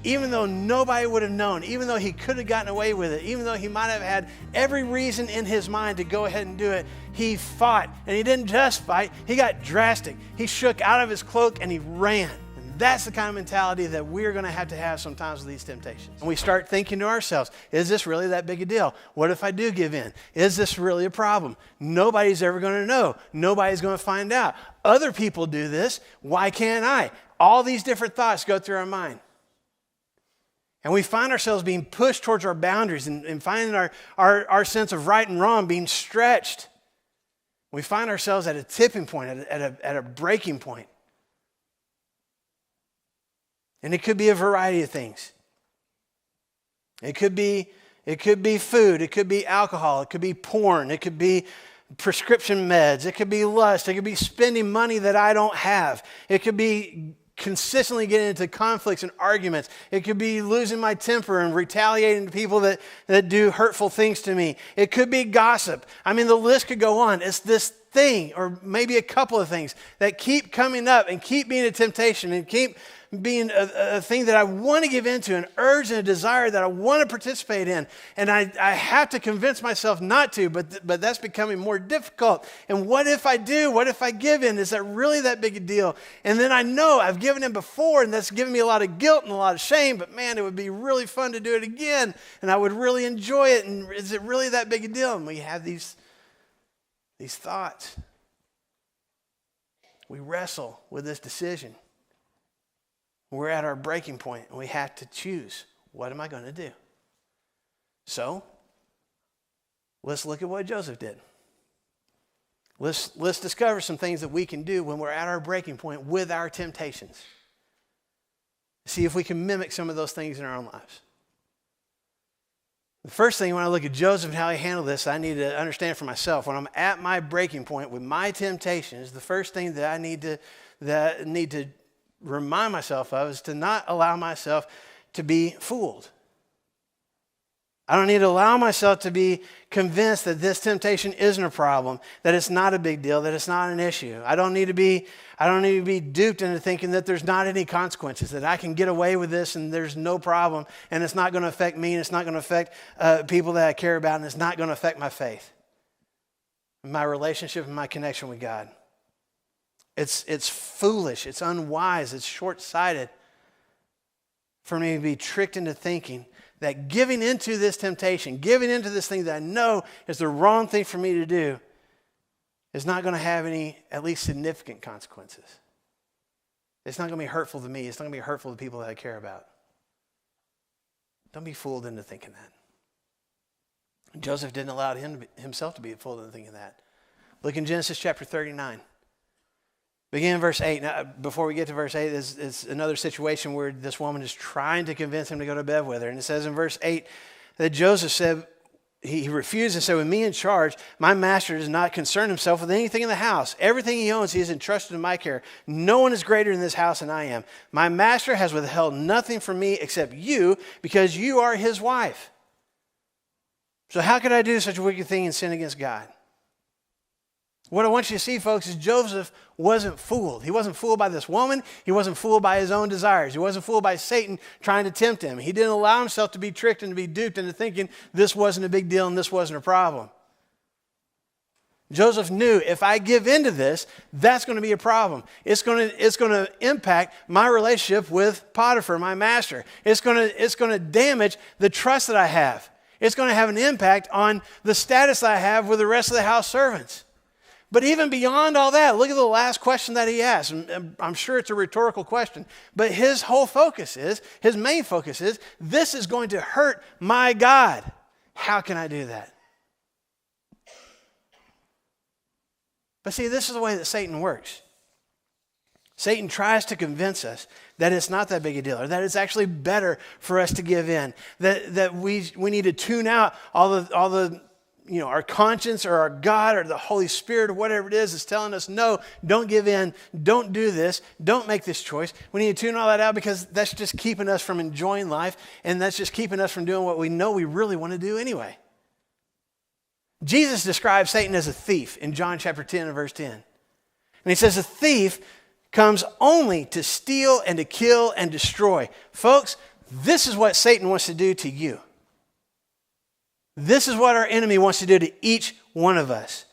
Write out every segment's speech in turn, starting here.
even though nobody would have known, even though he could have gotten away with it, even though he might have had every reason in his mind to go ahead and do it, he fought. And he didn't just fight, he got drastic. He shook out of his cloak and he ran. And that's the kind of mentality that we're going to have sometimes with these temptations. And we start thinking to ourselves, is this really that big a deal? What if I do give in? Is this really a problem? Nobody's ever going to know. Nobody's going to find out. Other people do this. Why can't I? All these different thoughts go through our mind. And we find ourselves being pushed towards our boundaries and finding our sense of right and wrong being stretched. We find ourselves at a tipping point, at a breaking point. And it could be a variety of things. It could be food, it could be alcohol, it could be porn, it could be prescription meds, it could be lust, it could be spending money that I don't have. It could be consistently getting into conflicts and arguments. It could be losing my temper and retaliating to people that do hurtful things to me. It could be gossip. I mean, the list could go on. It's this thing, or maybe a couple of things, that keep coming up and keep being a temptation and keep being a thing that I want to give into, an urge and a desire that I want to participate in. And I have to convince myself not to, but that's becoming more difficult. And what if I do? What if I give in? Is that really that big a deal? And then I know I've given in before, and that's given me a lot of guilt and a lot of shame, but man, it would be really fun to do it again, and I would really enjoy it, and is it really that big a deal? And we have these thoughts. We wrestle with this decision. We're at our breaking point, and we have to choose. What am I going to do? So, let's look at what Joseph did. Let's discover some things that we can do when we're at our breaking point with our temptations. See if we can mimic some of those things in our own lives. The first thing, when I look at Joseph and how he handled this, I need to understand for myself. When I'm at my breaking point with my temptations, the first thing that I need to remind myself of is to not allow myself to be fooled. I don't need to allow myself to be convinced that this temptation isn't a problem, that it's not a big deal, that it's not an issue. I don't need to be duped into thinking that there's not any consequences, that I can get away with this and there's no problem, and it's not going to affect me, and it's not going to affect people that I care about, and it's not going to affect my faith, my relationship, and my connection with God. It's foolish, it's unwise, it's short-sighted for me to be tricked into thinking that giving into this temptation, giving into this thing that I know is the wrong thing for me to do, is not going to have any, at least significant consequences. It's not going to be hurtful to me. It's not going to be hurtful to people that I care about. Don't be fooled into thinking that. Joseph didn't allow himself to be fooled into thinking that. Look in Genesis chapter 39. Begin in verse 8. Now, before we get to verse 8, it's another situation where this woman is trying to convince him to go to bed with her. And it says in verse 8 that Joseph said, he refused and said, with me in charge, my master does not concern himself with anything in the house. Everything he owns, he has entrusted in my care. No one is greater in this house than I am. My master has withheld nothing from me except you, because you are his wife. So how could I do such a wicked thing and sin against God? What I want you to see, folks, is Joseph wasn't fooled. He wasn't fooled by this woman. He wasn't fooled by his own desires. He wasn't fooled by Satan trying to tempt him. He didn't allow himself to be tricked and to be duped into thinking this wasn't a big deal and this wasn't a problem. Joseph knew, if I give into this, that's going to be a problem. It's going to impact my relationship with Potiphar, my master. It's going to damage the trust that I have. It's going to have an impact on the status I have with the rest of the house servants. But even beyond all that, look at the last question that he asked. And I'm sure it's a rhetorical question, but his main focus is, this is going to hurt my God. How can I do that? But see, this is the way that Satan works. Satan tries to convince us that it's not that big a deal, or that it's actually better for us to give in, that we need to tune out all the our conscience or our God or the Holy Spirit or whatever it is telling us, no, don't give in, don't do this, don't make this choice. We need to tune all that out, because that's just keeping us from enjoying life, and that's just keeping us from doing what we know we really want to do anyway. Jesus describes Satan as a thief in John chapter 10 and verse 10. And he says, a thief comes only to steal and to kill and destroy. Folks, This is what Satan wants to do to you. This is what our enemy wants to do to each one of us.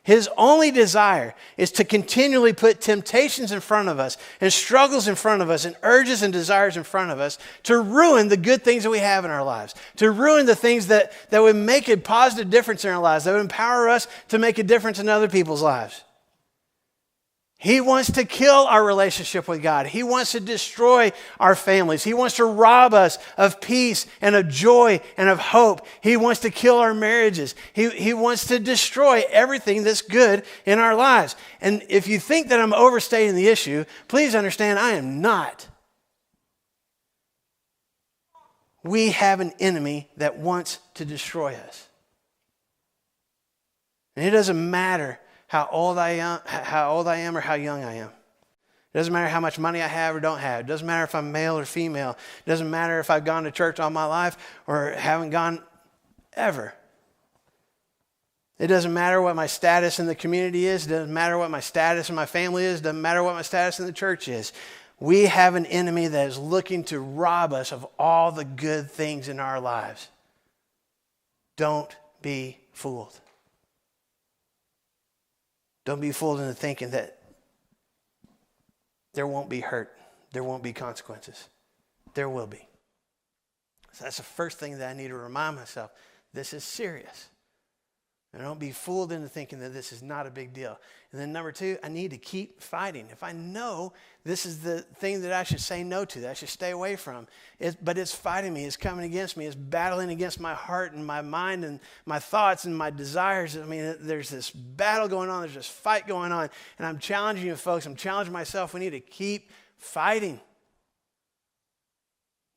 His only desire is to continually put temptations in front of us and struggles in front of us and urges and desires in front of us to ruin the good things that we have in our lives, to ruin the things that would make a positive difference in our lives, that would empower us to make a difference in other people's lives. He wants to kill our relationship with God. He wants to destroy our families. He wants to rob us of peace and of joy and of hope. He wants to kill our marriages. He wants to destroy everything that's good in our lives. And if you think that I'm overstating the issue, please understand I am not. We have an enemy that wants to destroy us. And it doesn't matter how old I am or how young I am. It doesn't matter how much money I have or don't have. It doesn't matter if I'm male or female. It doesn't matter if I've gone to church all my life or haven't gone ever. It doesn't matter what my status in the community is. It doesn't matter what my status in my family is. It doesn't matter what my status in the church is. We have an enemy that is looking to rob us of all the good things in our lives. Don't be fooled. Don't be fooled into thinking that there won't be hurt. There won't be consequences. There will be. So that's the first thing that I need to remind myself. This is serious. And don't be fooled into thinking that this is not a big deal. And then number two, I need to keep fighting. If I know this is the thing that I should say no to, that I should stay away from, but it's fighting me, it's coming against me, it's battling against my heart and my mind and my thoughts and my desires. I mean, there's this battle going on, there's this fight going on. And I'm challenging you folks, I'm challenging myself, we need to keep fighting.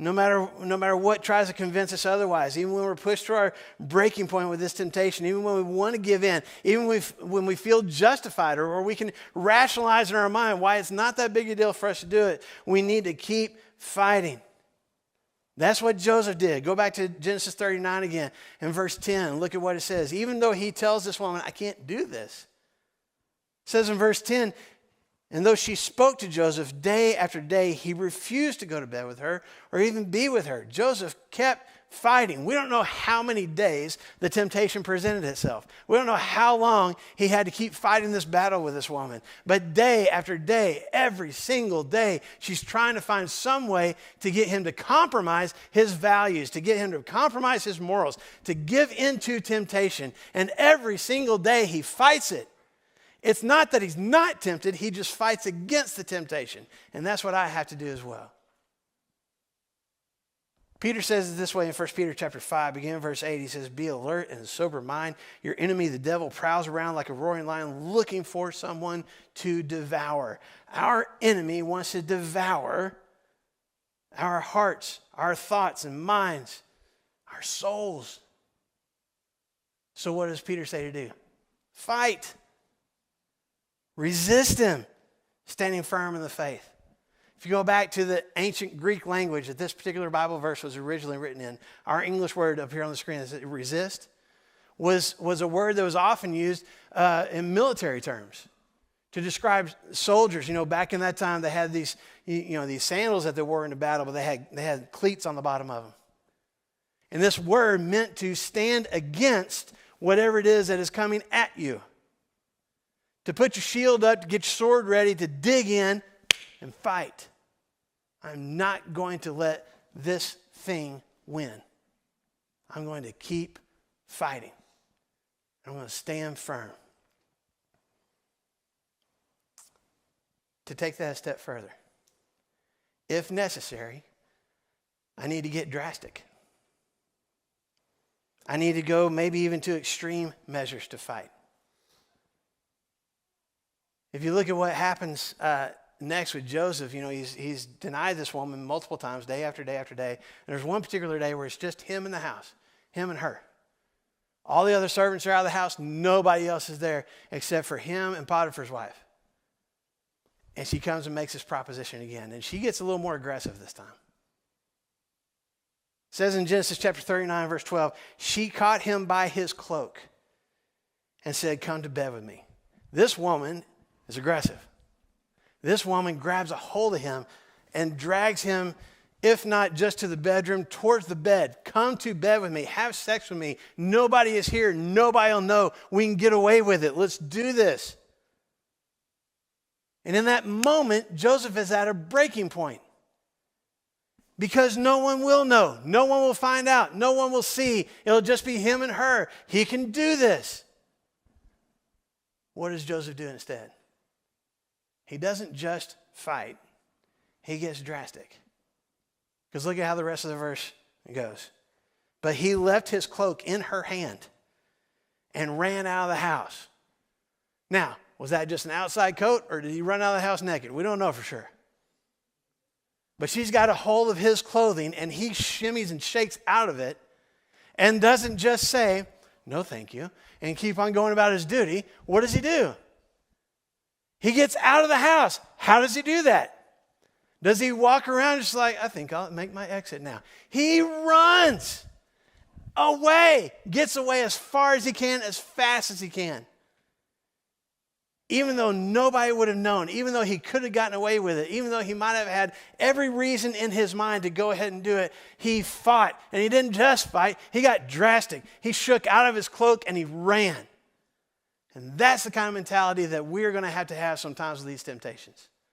No matter what tries to convince us otherwise, even when we're pushed to our breaking point with this temptation, even when we want to give in, even when we feel justified or we can rationalize in our mind why it's not that big a deal for us to do it, we need to keep fighting. That's what Joseph did. Go back to Genesis 39 again in verse 10. Look at what it says. Even though he tells this woman, I can't do this. It says in verse 10, and though she spoke to Joseph day after day, he refused to go to bed with her or even be with her. Joseph kept fighting. We don't know how many days the temptation presented itself. We don't know how long he had to keep fighting this battle with this woman. But day after day, every single day, she's trying to find some way to get him to compromise his values, to get him to compromise his morals, to give into temptation. And every single day he fights it. It's not that he's not tempted, he just fights against the temptation. And that's what I have to do as well. Peter says it this way in 1 Peter chapter 5, beginning in verse 8. He says, be alert and sober mind. Your enemy, the devil, prowls around like a roaring lion looking for someone to devour. Our enemy wants to devour our hearts, our thoughts and minds, our souls. So what does Peter say to do? Fight. Resist him, standing firm in the faith. If you go back to the ancient Greek language that this particular Bible verse was originally written in, our English word up here on the screen is resist, was a word that was often used in military terms to describe soldiers. You know, back in that time they had these, these sandals that they wore in the battle, but they had cleats on the bottom of them. And this word meant to stand against whatever it is that is coming at you. To put your shield up, to get your sword ready, to dig in and fight. I'm not going to let this thing win. I'm going to keep fighting. I'm going to stand firm. To take that a step further, if necessary, I need to get drastic. I need to go maybe even to extreme measures to fight. If you look at what happens next with Joseph, he's denied this woman multiple times, day after day after day. And there's one particular day where it's just him in the house, him and her. All the other servants are out of the house. Nobody else is there except for him and Potiphar's wife. And she comes and makes this proposition again. And she gets a little more aggressive this time. It says in Genesis chapter 39, verse 12, she caught him by his cloak and said, come to bed with me. This woman is aggressive. This woman grabs a hold of him and drags him if not just to the bedroom, towards the bed. Come to bed with me. Have sex with me. Nobody is here. Nobody will know. We can get away with it. Let's do this. And in that moment, Joseph is at a breaking point. Because no one will know. No one will find out. No one will see. It'll just be him and her. He can do this. What does Joseph do instead? He doesn't just fight. He gets drastic. Because look at how the rest of the verse goes. But he left his cloak in her hand and ran out of the house. Now, was that just an outside coat, or did he run out of the house naked? We don't know for sure. But she's got a hold of his clothing, and he shimmies and shakes out of it and doesn't just say, no thank you, and keep on going about his duty. What does he do? He gets out of the house. How does he do that? Does he walk around just like, I think I'll make my exit now? He runs away, gets away as far as he can, as fast as he can. Even though nobody would have known, even though he could have gotten away with it, even though he might have had every reason in his mind to go ahead and do it, he fought. And he didn't just fight, he got drastic. He shook out of his cloak and he ran. And that's the kind of mentality that we're going to have sometimes with these temptations.